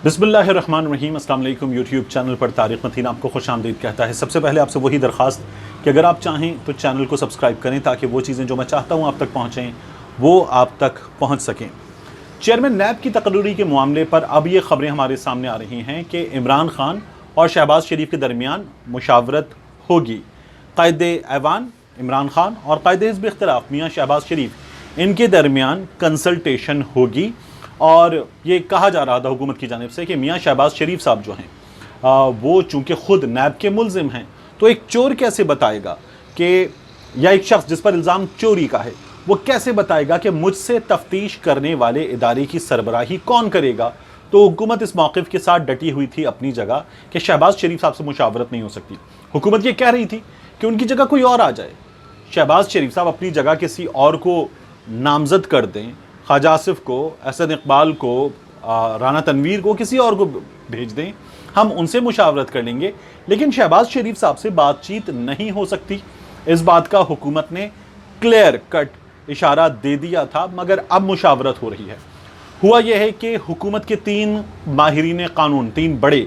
بسم اللہ الرحمن الرحیم۔ السلام علیکم۔ یوٹیوب چینل پر طارق متین آپ کو خوش آمدید کہتا ہے۔ سب سے پہلے آپ سے وہی درخواست کہ اگر آپ چاہیں تو چینل کو سبسکرائب کریں تاکہ وہ چیزیں جو میں چاہتا ہوں آپ تک پہنچیں وہ آپ تک پہنچ سکیں۔ چیئرمین نیب کی تقرری کے معاملے پر اب یہ خبریں ہمارے سامنے آ رہی ہیں کہ عمران خان اور شہباز شریف کے درمیان مشاورت ہوگی۔ قائد ایوان عمران خان اور قائد حزب اختلاف میاں شہباز شریف ان کے درمیان کنسلٹیشن ہوگی، اور یہ کہا جا رہا تھا حکومت کی جانب سے کہ میاں شہباز شریف صاحب جو ہیں وہ چونکہ خود نیب کے ملزم ہیں، تو ایک چور کیسے بتائے گا کہ یا ایک شخص جس پر الزام چوری کا ہے وہ کیسے بتائے گا کہ مجھ سے تفتیش کرنے والے ادارے کی سربراہی کون کرے گا؟ تو حکومت اس موقف کے ساتھ ڈٹی ہوئی تھی اپنی جگہ کہ شہباز شریف صاحب سے مشاورت نہیں ہو سکتی۔ حکومت یہ کہہ رہی تھی کہ ان کی جگہ کوئی اور آ جائے، شہباز شریف صاحب اپنی جگہ کسی اور کو نامزد کر دیں، خواجہ آصف کو، احسن اقبال کو، رانا تنویر کو، کسی اور کو بھیج دیں، ہم ان سے مشاورت کر لیں گے، لیکن شہباز شریف صاحب سے بات چیت نہیں ہو سکتی۔ اس بات کا حکومت نے کلیئر کٹ اشارہ دے دیا تھا، مگر اب مشاورت ہو رہی ہے۔ ہوا یہ ہے کہ حکومت کے 3 ماہرین قانون، 3 بڑے،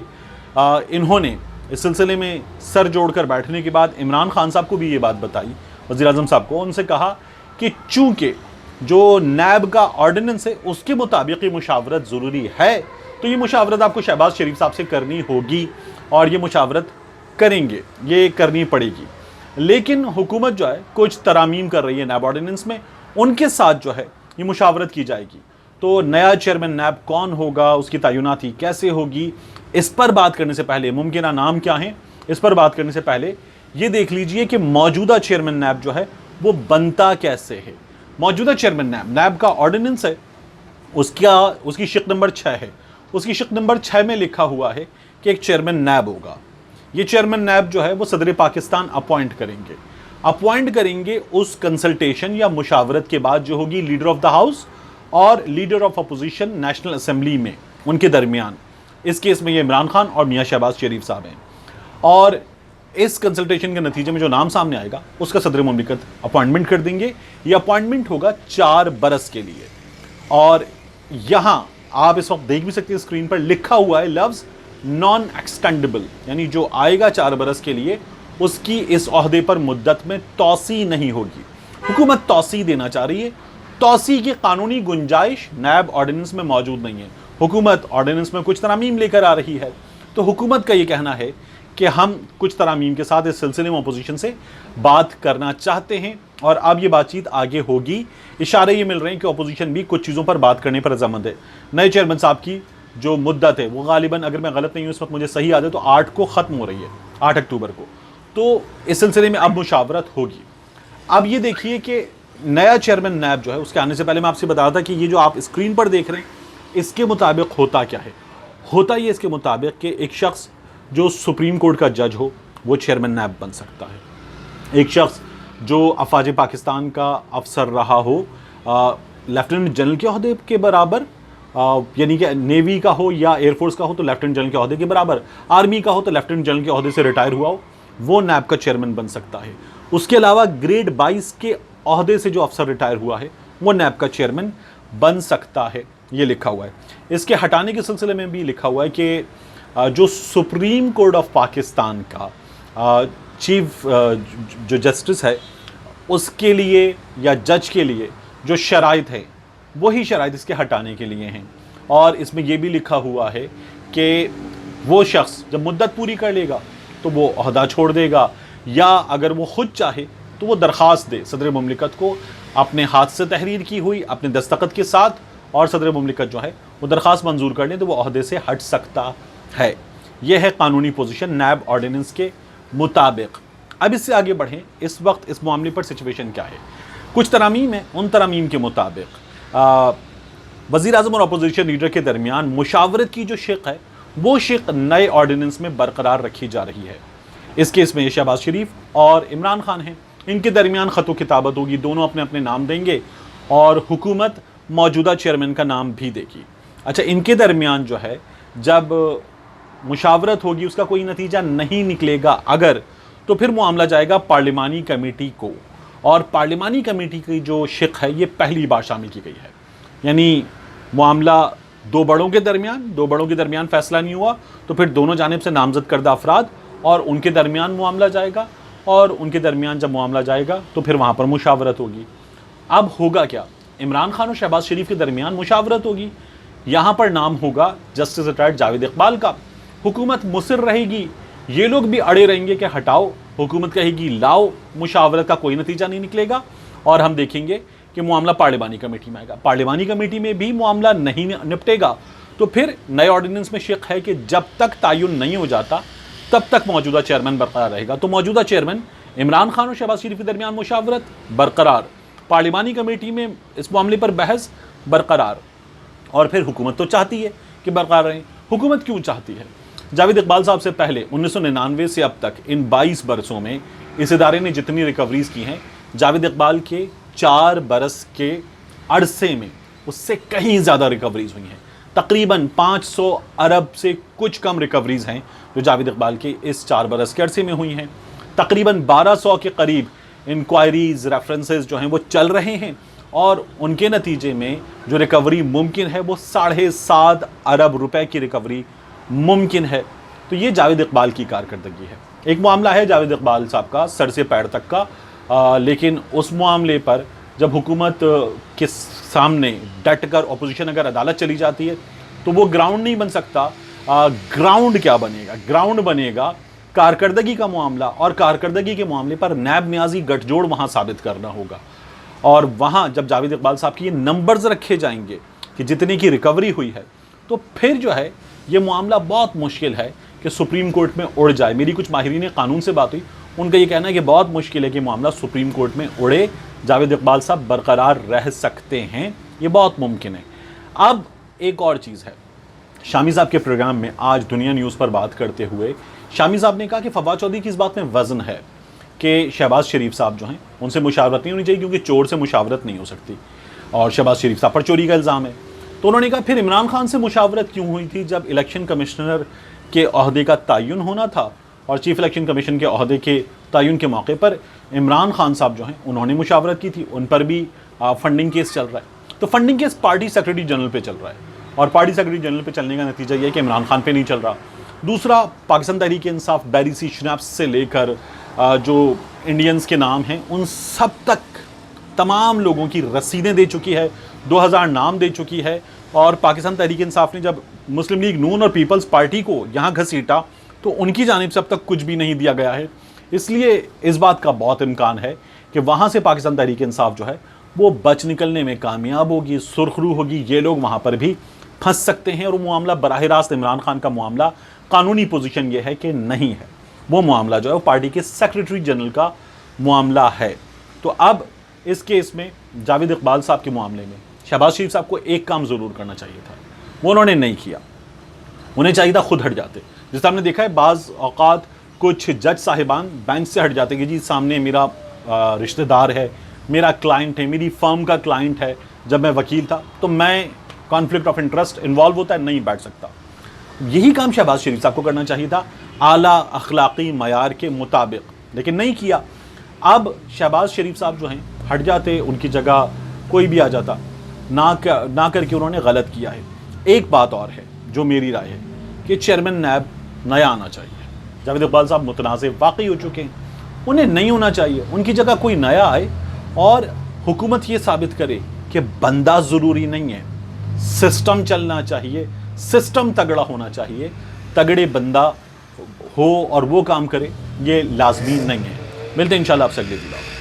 انہوں نے اس سلسلے میں سر جوڑ کر بیٹھنے کے بعد عمران خان صاحب کو بھی یہ بات بتائی، وزیر اعظم صاحب کو، ان سے کہا کہ چونکہ جو نیب کا آرڈیننس ہے اس کے مطابق یہ مشاورت ضروری ہے، تو یہ مشاورت آپ کو شہباز شریف صاحب سے کرنی ہوگی اور یہ مشاورت کریں گے، یہ کرنی پڑے گی۔ لیکن حکومت جو ہے کچھ ترامیم کر رہی ہے نیب آرڈیننس میں، ان کے ساتھ جو ہے یہ مشاورت کی جائے گی۔ تو نیا چیئرمین نیب کون ہوگا، اس کی تعیناتی کیسے ہوگی، اس پر بات کرنے سے پہلے ممکنہ نام کیا ہیں، اس پر بات کرنے سے پہلے یہ دیکھ لیجئے کہ موجودہ چیئرمین نیب جو ہے وہ بنتا کیسے ہے۔ موجودہ چیئرمین نیب کا آرڈیننس ہے، اس کی شق نمبر 6 ہے۔ اس کی شق نمبر 6 میں لکھا ہوا ہے کہ ایک چیئرمین نیب ہوگا۔ یہ چیئرمین نیب جو ہے وہ صدر پاکستان اپوائنٹ کریں گے اس کنسلٹیشن یا مشاورت کے بعد جو ہوگی لیڈر آف دا ہاؤس اور leader of opposition national assembly میں، ان کے درمیان۔ اس کیس میں یہ عمران خان اور میاں شہباز شریف صاحب ہیں، اور اس کنسلٹیشن کے نتیجے میں جو نام سامنے آئے گا اس کا صدر مملکت اپوائنٹمنٹ کر دیں گے۔ یہ اپوائنٹمنٹ ہوگا 4 برس کے لیے، اور یہاں آپ اس وقت دیکھ بھی سکتے ہیں اسکرین پر لکھا ہوا ہے لفظ نان ایکسٹینڈیبل، یعنی جو آئے گا 4 برس کے لیے اس کی اس عہدے پر مدت میں توسیع نہیں ہوگی۔ حکومت توسیع دینا چاہ رہی ہے، توسیع کی قانونی گنجائش نیب آرڈیننس میں موجود نہیں ہے۔ حکومت آرڈیننس میں کچھ ترامیم لے کر آ رہی ہے، تو حکومت کا یہ کہنا ہے کہ ہم کچھ ترامیم کے ساتھ اس سلسلے میں اپوزیشن سے بات کرنا چاہتے ہیں، اور اب یہ بات چیت آگے ہوگی۔ اشارے یہ مل رہے ہیں کہ اپوزیشن بھی کچھ چیزوں پر بات کرنے پر رضامند ہے۔ نئے چیئرمین صاحب کی جو مدت ہے وہ غالباً، اگر میں غلط نہیں ہوں اس وقت مجھے صحیح یاد ہے، تو 8 کو ختم ہو رہی ہے، 8 اکتوبر کو۔ تو اس سلسلے میں اب مشاورت ہوگی۔ اب یہ دیکھیے کہ نیا چیئرمین نیب جو ہے اس کے آنے سے پہلے میں آپ سے بتا رہا تھا کہ یہ جو آپ اسکرین پر دیکھ رہے ہیں اس کے مطابق ہوتا کیا ہے۔ ہوتا یہ اس کے مطابق کہ ایک شخص جو سپریم کورٹ کا جج ہو وہ چیئرمین نیب بن سکتا ہے، ایک شخص جو افواج پاکستان کا افسر رہا ہو، لیفٹیننٹ جنرل کے عہدے کے برابر، یعنی کہ نیوی کا ہو یا ایئر فورس کا ہو تو لیفٹیننٹ جنرل کے عہدے کے برابر، آرمی کا ہو تو لیفٹیننٹ جنرل کے عہدے سے ریٹائر ہوا ہو، وہ نیب کا چیئرمین بن سکتا ہے۔ اس کے علاوہ گریڈ 22 کے عہدے سے جو افسر ریٹائر ہوا ہے وہ نیب کا چیئرمین بن سکتا ہے، یہ لکھا ہوا ہے۔ اس کے ہٹانے کے سلسلے میں بھی لکھا ہوا ہے کہ جو سپریم کورٹ آف پاکستان کا چیف جو جسٹس ہے اس کے لیے یا جج کے لیے جو شرائط ہے وہی شرائط اس کے ہٹانے کے لیے ہیں، اور اس میں یہ بھی لکھا ہوا ہے کہ وہ شخص جب مدت پوری کر لے گا تو وہ عہدہ چھوڑ دے گا، یا اگر وہ خود چاہے تو وہ درخواست دے صدر مملکت کو اپنے ہاتھ سے تحریر کی ہوئی اپنے دستخط کے ساتھ، اور صدر مملکت جو ہے وہ درخواست منظور کر لیں تو وہ عہدے سے ہٹ سکتا ہے۔ یہ ہے قانونی پوزیشن نیب آرڈیننس کے مطابق۔ اب اس سے آگے بڑھیں، اس وقت اس معاملے پر سچویشن کیا ہے؟ کچھ ترامیم ہیں، ان ترامیم کے مطابق وزیر اعظم اور اپوزیشن لیڈر کے درمیان مشاورت کی جو شق ہے وہ شق نئے آرڈیننس میں برقرار رکھی جا رہی ہے۔ اس کیس میں یہ شہباز شریف اور عمران خان ہیں، ان کے درمیان خط و کتابت ہوگی، دونوں اپنے اپنے نام دیں گے اور حکومت موجودہ چیئرمین کا نام بھی دے گی۔ اچھا، ان کے درمیان جو ہے جب مشاورت ہوگی اس کا کوئی نتیجہ نہیں نکلے گا اگر، تو پھر معاملہ جائے گا پارلیمانی کمیٹی کو، اور پارلیمانی کمیٹی کی جو شق ہے یہ پہلی بار شامل کی گئی ہے، یعنی معاملہ دو بڑوں کے درمیان فیصلہ نہیں ہوا تو پھر دونوں جانب سے نامزد کردہ افراد اور ان کے درمیان معاملہ جائے گا، اور ان کے درمیان جب معاملہ جائے گا تو پھر وہاں پر مشاورت ہوگی۔ اب ہوگا کیا؟ عمران خان اور شہباز شریف کے درمیان مشاورت ہوگی، یہاں پر نام ہوگا جسٹس ریٹائرڈ جاوید اقبال کا۔ حکومت مصر رہے گی، یہ لوگ بھی اڑے رہیں گے کہ ہٹاؤ، حکومت کہے گی لاؤ، مشاورت کا کوئی نتیجہ نہیں نکلے گا، اور ہم دیکھیں گے کہ معاملہ پارلیمانی کمیٹی میں آئے گا۔ پارلیمانی کمیٹی میں بھی معاملہ نہیں نپٹے گا تو پھر نئے آرڈیننس میں شق ہے کہ جب تک تعین نہیں ہو جاتا تب تک موجودہ چیئرمین برقرار رہے گا۔ تو موجودہ چیئرمین عمران خان اور شہباز شریف کے درمیان مشاورت برقرار، پارلیمانی کمیٹی میں اس معاملے پر بحث برقرار، اور پھر حکومت تو چاہتی ہے کہ برقرار رہیں۔ حکومت کیوں چاہتی ہے؟ جاوید اقبال صاحب سے پہلے 1999 سے اب تک ان 22 برسوں میں اس ادارے نے جتنی ریکوریز کی ہیں، جاوید اقبال کے 4 برس کے عرصے میں اس سے کہیں زیادہ ریکوریز ہوئی ہیں۔ تقریباً 500 ارب سے کچھ کم ریکوریز ہیں جو جاوید اقبال کے اس 4 برس کے عرصے میں ہوئی ہیں۔ تقریباً 1200 کے قریب انکوائریز، ریفرنسز جو ہیں وہ چل رہے ہیں، اور ان کے نتیجے میں جو ریکوری ممکن ہے وہ 7.5 ارب روپے کی ریکوری ممکن ہے۔ تو یہ جاوید اقبال کی کارکردگی ہے۔ ایک معاملہ ہے جاوید اقبال صاحب کا سر سے پیر تک کا، لیکن اس معاملے پر جب حکومت کے سامنے ڈٹ کر اپوزیشن اگر عدالت چلی جاتی ہے تو وہ گراؤنڈ نہیں بن سکتا۔ گراؤنڈ کیا بنے گا؟ گراؤنڈ بنے گا کارکردگی کا معاملہ، اور کارکردگی کے معاملے پر نیب نیازی گٹھ جوڑ وہاں ثابت کرنا ہوگا، اور وہاں جب جاوید اقبال صاحب کی یہ نمبرز رکھے جائیں گے کہ جتنے کی ریکوری ہوئی ہے تو پھر جو ہے یہ معاملہ بہت مشکل ہے کہ سپریم کورٹ میں اڑ جائے۔ میری کچھ ماہرین قانون سے بات ہوئی، ان کا یہ کہنا ہے کہ بہت مشکل ہے کہ معاملہ سپریم کورٹ میں اڑے، جاوید اقبال صاحب برقرار رہ سکتے ہیں، یہ بہت ممکن ہے۔ اب ایک اور چیز ہے، شامی صاحب کے پروگرام میں آج دنیا نیوز پر بات کرتے ہوئے شامی صاحب نے کہا کہ فواد چودھری کی اس بات میں وزن ہے کہ شہباز شریف صاحب جو ہیں ان سے مشاورت نہیں ہونی چاہیے کیونکہ چور سے مشاورت نہیں ہو سکتی، اور شہباز شریف صاحب پر چوری کا الزام ہے۔ تو انہوں نے کہا پھر عمران خان سے مشاورت کیوں ہوئی تھی جب الیکشن کمشنر کے عہدے کا تعین ہونا تھا، اور چیف الیکشن کمیشن کے عہدے کے تعین کے موقع پر عمران خان صاحب جو ہیں انہوں نے مشاورت کی تھی، ان پر بھی فنڈنگ کیس چل رہا ہے۔ تو funding case party secretary general پہ چل رہا ہے، اور پارٹی سیکرٹری جنرل پہ چلنے کا نتیجہ یہ ہے کہ عمران خان پہ نہیں چل رہا۔ دوسرا، پاکستان تحریک انصاف بیری سی شنیپس سے لے کر جو انڈینز کے نام ہیں ان سب تک تمام لوگوں کی رسیدیں دے چکی ہے، 2000 نام دے چکی ہے، اور پاکستان تحریک انصاف نے جب مسلم لیگ نون اور پیپلز پارٹی کو یہاں گھسیٹا تو ان کی جانب سے اب تک کچھ بھی نہیں دیا گیا ہے۔ اس لیے اس بات کا بہت امکان ہے کہ وہاں سے پاکستان تحریک انصاف جو ہے وہ بچ نکلنے میں کامیاب ہوگی، سرخ رو ہوگی، یہ لوگ وہاں پر بھی پھنس سکتے ہیں، اور وہ معاملہ براہ راست عمران خان کا معاملہ قانونی پوزیشن یہ ہے کہ نہیں ہے، وہ معاملہ جو ہے وہ پارٹی کے سیکرٹری جنرل کا معاملہ ہے۔ تو اب اس کیس میں جاوید اقبال صاحب کے معاملے میں شہباز شریف صاحب کو ایک کام ضرور کرنا چاہیے تھا، وہ انہوں نے نہیں کیا۔ انہیں چاہیے تھا خود ہٹ جاتے، جس طرح ہم نے دیکھا ہے بعض اوقات کچھ جج صاحبان بینچ سے ہٹ جاتے کہ جی سامنے میرا رشتہ دار ہے، میرا کلائنٹ ہے، میری فرم کا کلائنٹ ہے، جب میں وکیل تھا تو میں کانفلکٹ آف انٹرسٹ انوالو ہوتا ہے، نہیں بیٹھ سکتا۔ یہی کام شہباز شریف صاحب کو کرنا چاہیے تھا اعلیٰ اخلاقی معیار کے مطابق، لیکن نہیں کیا۔ اب شہباز شریف صاحب جو ہیں ہٹ جاتے، ان کی جگہ کوئی بھی آ جاتا، نہ کر کے انہوں نے غلط کیا ہے۔ ایک بات اور ہے جو میری رائے ہے کہ چیئرمین نیب نیا آنا چاہیے۔ جاوید اقبال صاحب متنازع واقعی ہو چکے ہیں، انہیں نہیں ہونا چاہیے، ان کی جگہ کوئی نیا آئے اور حکومت یہ ثابت کرے کہ بندہ ضروری نہیں ہے، سسٹم چلنا چاہیے، سسٹم تگڑا ہونا چاہیے، تگڑے بندہ ہو اور وہ کام کرے، یہ لازمی نہیں ہے۔ ملتے ہیں انشاءاللہ آپ سے اگلے ویڈیو میں۔